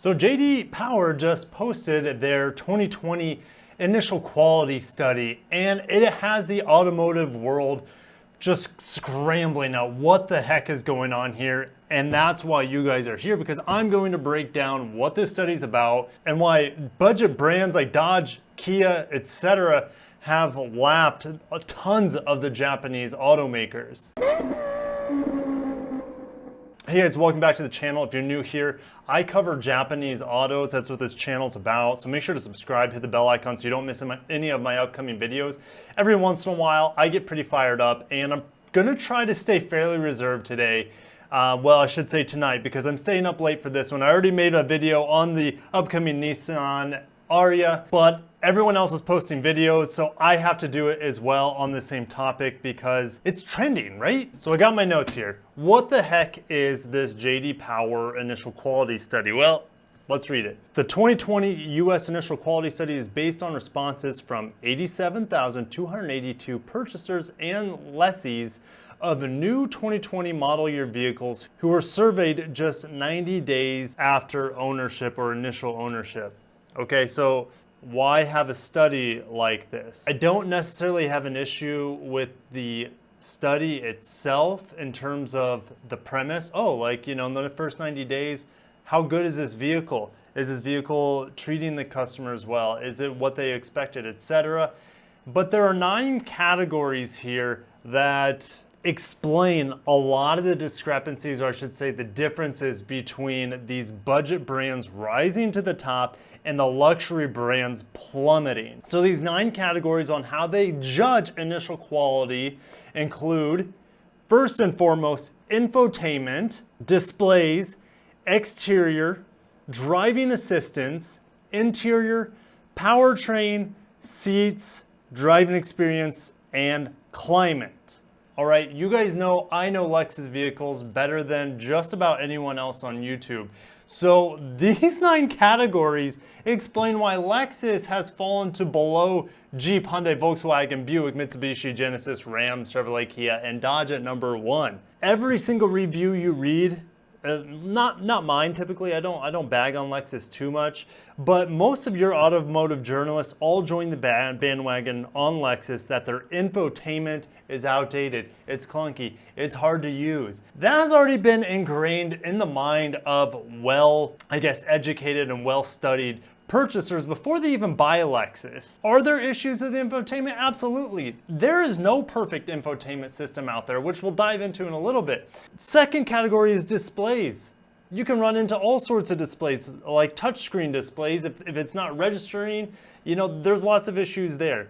So JD Power just posted their 2020 initial quality study, and it has the automotive world just scrambling out. What the heck is going on here? And that's why you guys are here, because I'm going to break down what this study's about and why budget brands like Dodge, Kia, etc. have lapped tons of the Japanese automakers. Hey guys, welcome back to the channel. If you're new here, I cover Japanese autos. That's what this channel's about. So make sure to subscribe, hit the bell icon so you don't miss any of my upcoming videos. Every once in a while, I get pretty fired up, and I'm gonna try to stay fairly reserved today. Well, I should say tonight, because I'm staying up late for this one. I already made a video on the upcoming Nissan Ariya, but everyone else is posting videos, so I have to do it as well on the same topic because it's trending, right? So I got my notes here. What the heck is this JD Power initial quality study? Well, let's read it. The 2020 US initial quality study is based on responses from 87,282 purchasers and lessees of new 2020 model year vehicles who were surveyed just 90 days after ownership or initial ownership. Okay, so why have a study like this? I don't necessarily have an issue with the study itself in terms of the premise. Oh, like, in the first 90 days, how good is this vehicle? Is this vehicle treating the customers well? Is it what they expected, etc.? But there are 9 categories here that explain a lot of the discrepancies, or I should say the differences between these budget brands rising to the top and the luxury brands plummeting. So these 9 categories on how they judge initial quality include, first and foremost, infotainment, displays, exterior, driving assistance, interior, powertrain, seats, driving experience, and climate. All right, you guys know I know Lexus vehicles better than just about anyone else on YouTube. So these 9 categories explain why Lexus has fallen to below Jeep, Hyundai, Volkswagen, Buick, Mitsubishi, Genesis, Ram, Chevrolet, Kia, and Dodge at number 1. Every single review you read, not mine typically, I don't bag on Lexus too much, but most of your automotive journalists all join the bandwagon on Lexus that their infotainment is outdated, it's clunky, it's hard to use. That has already been ingrained in the mind of educated and well-studied purchasers before they even buy a Lexus. Are there issues with infotainment? Absolutely. There is no perfect infotainment system out there, which we'll dive into in a little bit. Second category is displays. You can run into all sorts of displays, like touchscreen displays. If it's not registering, there's lots of issues there.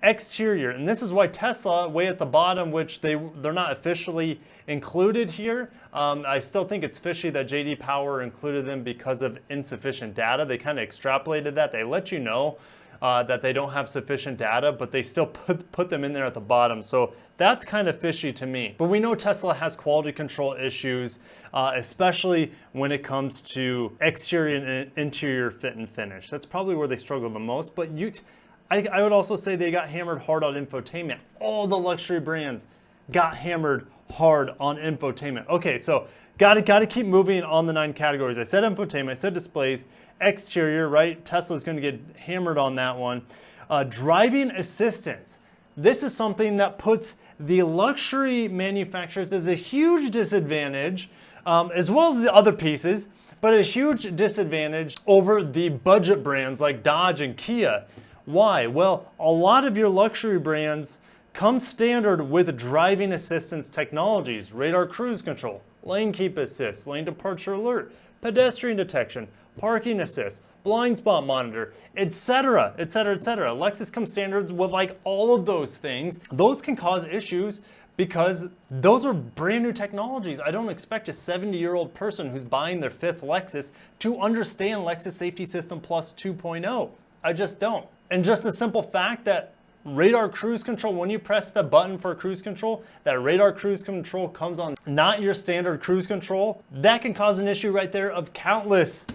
Exterior, and this is why Tesla, way at the bottom, which they're not officially included here. I still think it's fishy that JD Power included them because of insufficient data. They kind of extrapolated that. They let you know that they don't have sufficient data, but they still put them in there at the bottom. So that's kind of fishy to me. But we know Tesla has quality control issues, especially when it comes to exterior and interior fit and finish. That's probably where they struggle the most. But I would also say they got hammered hard on infotainment. All the luxury brands got hammered hard on infotainment. Okay, so gotta keep moving on the 9 categories. I said infotainment, I said displays, exterior, right? Tesla's gonna get hammered on that one. Driving assistance. This is something that puts the luxury manufacturers as a huge disadvantage, as well as the other pieces, but a huge disadvantage over the budget brands like Dodge and Kia. Why? Well, a lot of your luxury brands come standard with driving assistance technologies, radar cruise control, lane keep assist, lane departure alert, pedestrian detection, parking assist, blind spot monitor, etc., etc., etc. Lexus comes standard with like all of those things. Those can cause issues because those are brand new technologies. I don't expect a 70-year-old person who's buying their 5th Lexus to understand Lexus Safety System Plus 2.0. I just don't. And just the simple fact that radar cruise control, when you press the button for cruise control, that radar cruise control comes on, not your standard cruise control, that can cause an issue right there of countless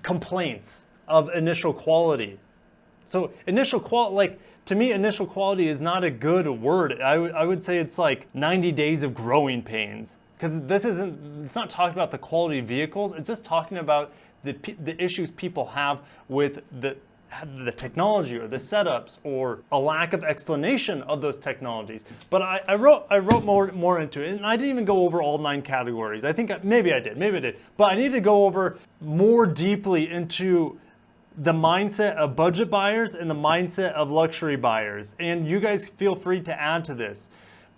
complaints of initial quality. So initial quality, to me, initial quality is not a good word. I would say it's like 90 days of growing pains. Because it's not talking about the quality of vehicles, it's just talking about the issues people have with the technology or the setups or a lack of explanation of those technologies. But I wrote more into it, and I didn't even go over all 9 categories. I think maybe I did, but I need to go over more deeply into the mindset of budget buyers and the mindset of luxury buyers. And you guys feel free to add to this.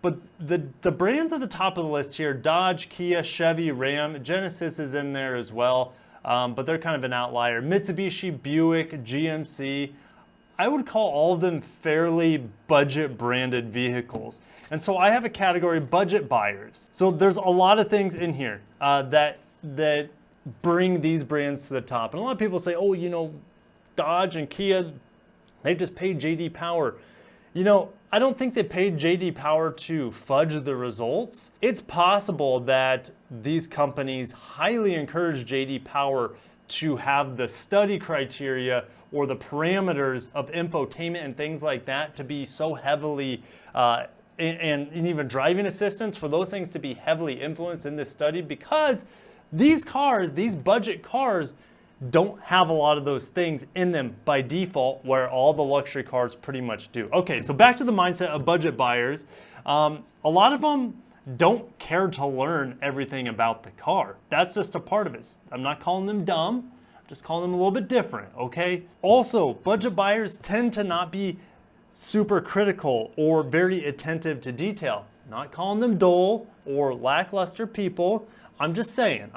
But the brands at the top of the list here, Dodge, Kia, Chevy, Ram, Genesis is in there as well, but they're kind of an outlier. Mitsubishi, Buick, GMC, I would call all of them fairly budget branded vehicles. And so I have a category, budget buyers. So there's a lot of things in here that bring these brands to the top. And a lot of people say, oh, you know, Dodge and Kia, they just paid JD Power. You know, I don't think they paid JD Power to fudge the results. It's possible that these companies highly encourage JD Power to have the study criteria or the parameters of infotainment and things like that to be so heavily, and even driving assistance, for those things to be heavily influenced in this study, because these cars, these budget cars, don't have a lot of those things in them by default, where all the luxury cars pretty much do. Okay, so back to the mindset of budget buyers. A lot of them don't care to learn everything about the car. That's just a part of it. I'm not calling them dumb, I'm just calling them a little bit different, okay? Also, budget buyers tend to not be super critical or very attentive to detail. Not calling them dull or lackluster people. I'm just saying.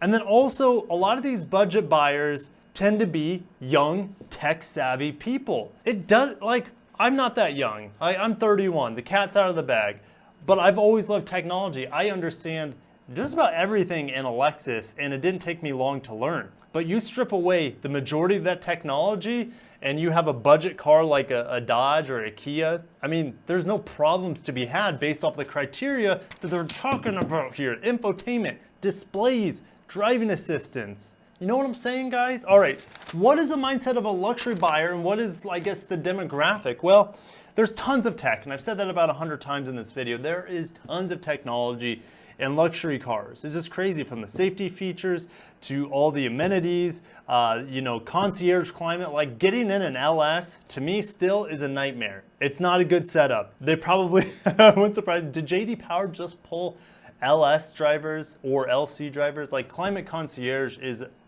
And then also, a lot of these budget buyers tend to be young, tech-savvy people. It does, like, I'm not that young. I'm 31, the cat's out of the bag. But I've always loved technology. I understand just about everything in a Lexus, and it didn't take me long to learn. But you strip away the majority of that technology, and you have a budget car like a Dodge or a Kia, I mean, there's no problems to be had based off the criteria that they're talking about here. Infotainment, displays, driving assistance. You know what I'm saying, guys? All right, what is the mindset of a luxury buyer, and what is, I guess, the demographic? Well, there's tons of tech, and I've said that about 100 times in this video. There is tons of technology in luxury cars. It's just crazy, from the safety features to all the amenities, you know, concierge climate. Like, getting in an LS, to me, still is a nightmare. It's not a good setup. They probably, I wouldn't surprise, did JD Power just pull LS drivers or LC drivers? Like, climate concierge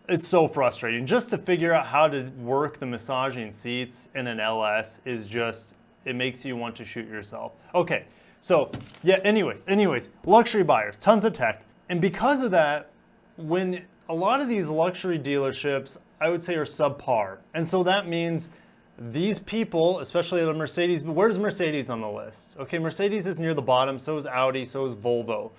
it's so frustrating. Just to figure out how to work the massaging seats in an LS is just, it makes you want to shoot yourself. Okay, so yeah, anyways, luxury buyers, tons of tech. And because of that, when a lot of these luxury dealerships, I would say, are subpar. And so that means these people, especially the Mercedes, where's Mercedes on the list? Okay, Mercedes is near the bottom, so is Audi, so is Volvo,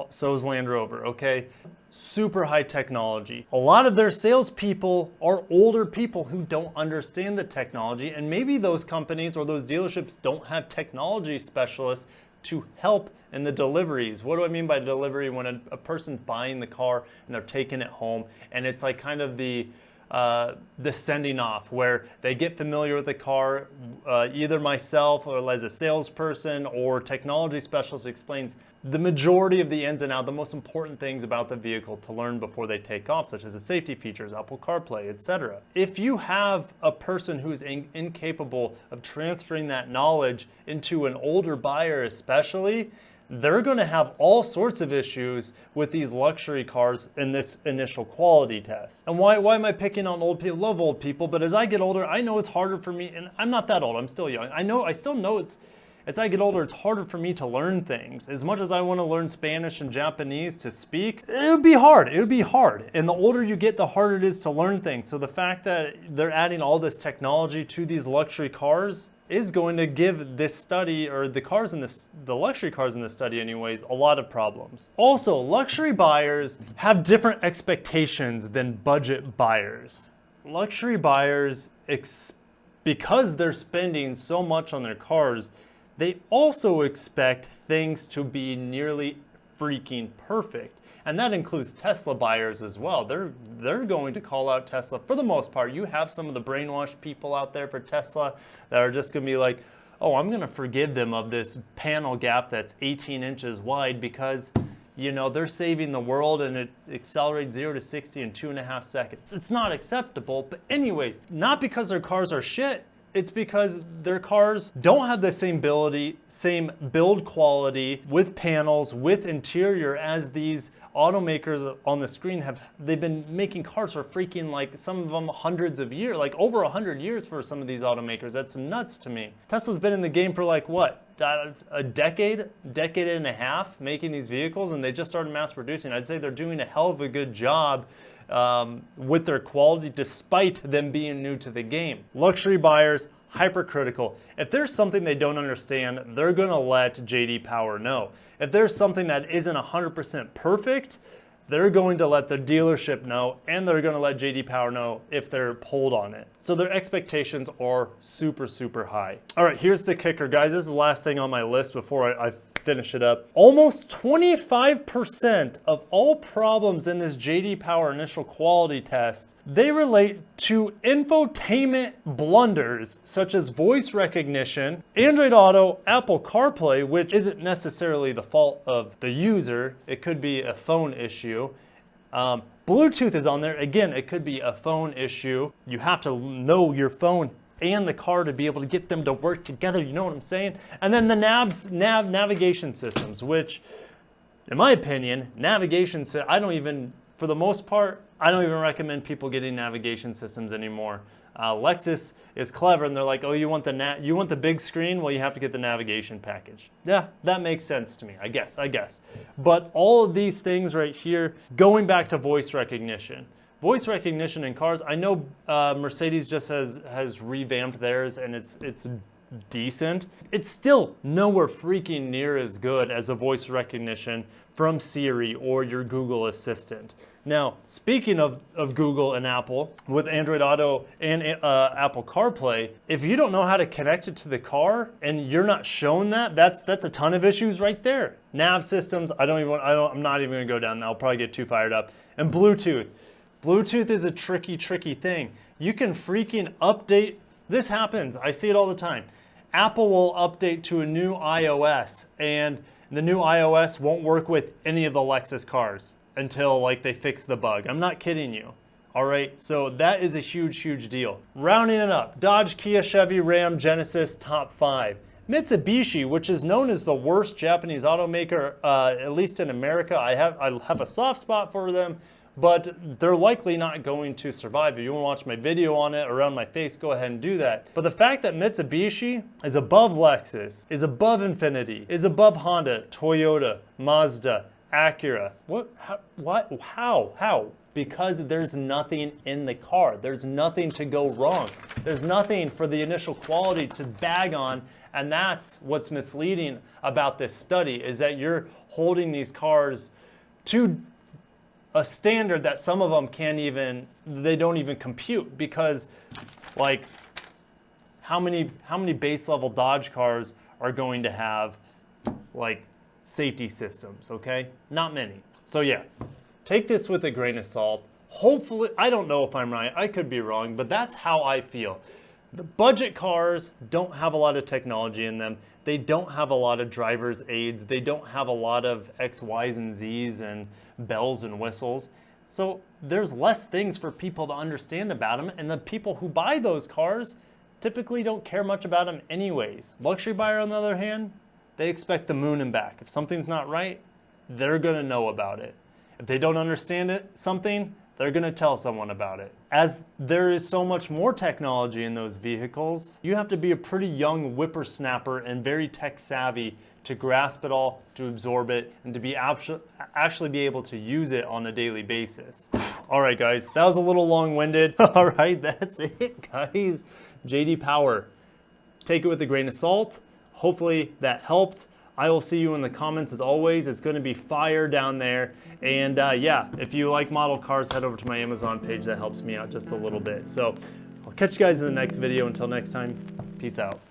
so is Land Rover, okay? Super high technology. A lot of their salespeople are older people who don't understand the technology, and maybe those companies or those dealerships don't have technology specialists to help in the deliveries. What do I mean by delivery? When a person's buying the car and they're taking it home, and it's like kind of the sending off, where they get familiar with the car, either myself or as a salesperson or technology specialist explains the majority of the ins and outs, the most important things about the vehicle to learn before they take off, such as the safety features, Apple CarPlay, etc. If you have a person who's incapable of transferring that knowledge into an older buyer especially, they're going to have all sorts of issues with these luxury cars in this initial quality test. And why am I picking on old people? Love old people, but as I get older, I know it's harder for me, and I'm not that old, I'm still young. I still know as I get older, it's harder for me to learn things. As much as I want to learn Spanish and Japanese to speak, it would be hard. And the older you get, the harder it is to learn things. So the fact that they're adding all this technology to these luxury cars is going to give this study, or the luxury cars in this study anyways, a lot of problems. Also, luxury buyers have different expectations than budget buyers. Luxury buyers, because they're spending so much on their cars, they also expect things to be nearly freaking perfect. And that includes Tesla buyers as well. They're going to call out Tesla for the most part. You have some of the brainwashed people out there for Tesla that are just going to be like, oh, I'm going to forgive them of this panel gap that's 18 inches wide because, you know, they're saving the world and it accelerates 0 to 60 in 2.5 seconds. It's not acceptable, but anyways, not because their cars are shit, it's because their cars don't have the same build quality with panels, with interior as these automakers on the screen have. They've been making cars for freaking, like, some of them hundreds of years, like over 100 years for some of these automakers. That's nuts to me. Tesla's been in the game for like what? A decade and a half making these vehicles, and they just started mass producing. I'd say they're doing a hell of a good job with their quality despite them being new to the game. Luxury buyers, hypercritical. If there's something they don't understand, they're gonna let JD Power know. If there's something that isn't 100% perfect, they're going to let the dealership know, and they're going to let JD Power know if they're pulled on it. So their expectations are super, super high. All right, here's the kicker, guys. This is the last thing on my list before I finish it up. Almost 25% of all problems in this JD Power initial quality test, they relate to infotainment blunders such as voice recognition, Android Auto, Apple CarPlay, which isn't necessarily the fault of the user. It could be a phone issue. Bluetooth is on there. Again, it could be a phone issue. You have to know your phone and the car to be able to get them to work together, you know what I'm saying? And then the navigation systems, which, in my opinion, for the most part, I don't even recommend people getting navigation systems anymore. Lexus is clever, and they're like, oh, you want the big screen? Well, you have to get the navigation package. Yeah, that makes sense to me, I guess. But all of these things right here, going back to voice recognition. Voice recognition in cars, I know Mercedes just has revamped theirs, and it's decent. It's still nowhere freaking near as good as a voice recognition from Siri or your Google Assistant. Now, speaking of Google and Apple, with Android Auto and Apple CarPlay, if you don't know how to connect it to the car and you're not shown that's a ton of issues right there. Nav systems, I'm not even gonna go down. I'll probably get too fired up. And Bluetooth. Bluetooth is a tricky thing. You can freaking update. This happens. I see it all the time. Apple will update to a new iOS, and the new iOS won't work with any of the Lexus cars until like they fix the bug. I'm not kidding you. All right, so that is a huge deal. Rounding it up, Dodge, Kia, Chevy, Ram, Genesis, top 5. Mitsubishi, which is known as the worst Japanese automaker, at least in America. I have a soft spot for them, but they're likely not going to survive. If you want to watch my video on it around my face, go ahead and do that. But the fact that Mitsubishi is above Lexus, is above Infiniti, is above Honda, Toyota, Mazda, Acura. How? Because there's nothing in the car. There's nothing to go wrong. There's nothing for the initial quality to bag on, and that's what's misleading about this study, is that you're holding these cars to a standard that some of them they don't even compute, because like how many base level Dodge cars are going to have like safety systems, okay? Not many. So yeah, take this with a grain of salt. Hopefully, I don't know if I'm right, I could be wrong, but that's how I feel. The budget cars don't have a lot of technology in them. They don't have a lot of driver's aids. They don't have a lot of X, Y's, and Z's and bells and whistles. So there's less things for people to understand about them, and the people who buy those cars typically don't care much about them anyways. Luxury buyer, on the other hand, they expect the moon and back. If something's not right, they're gonna know about it. If they don't understand something, they're gonna tell someone about it. As there is so much more technology in those vehicles, you have to be a pretty young whippersnapper and very tech savvy to grasp it all, to absorb it, and to be actually be able to use it on a daily basis. All right, guys, that was a little long-winded. All right, that's it, guys. JD Power. Take it with a grain of salt. Hopefully that helped. I will see you in the comments as always. It's going to be fire down there. And yeah, if you like model cars, head over to my Amazon page. That helps me out just a little bit. So I'll catch you guys in the next video. Until next time, peace out.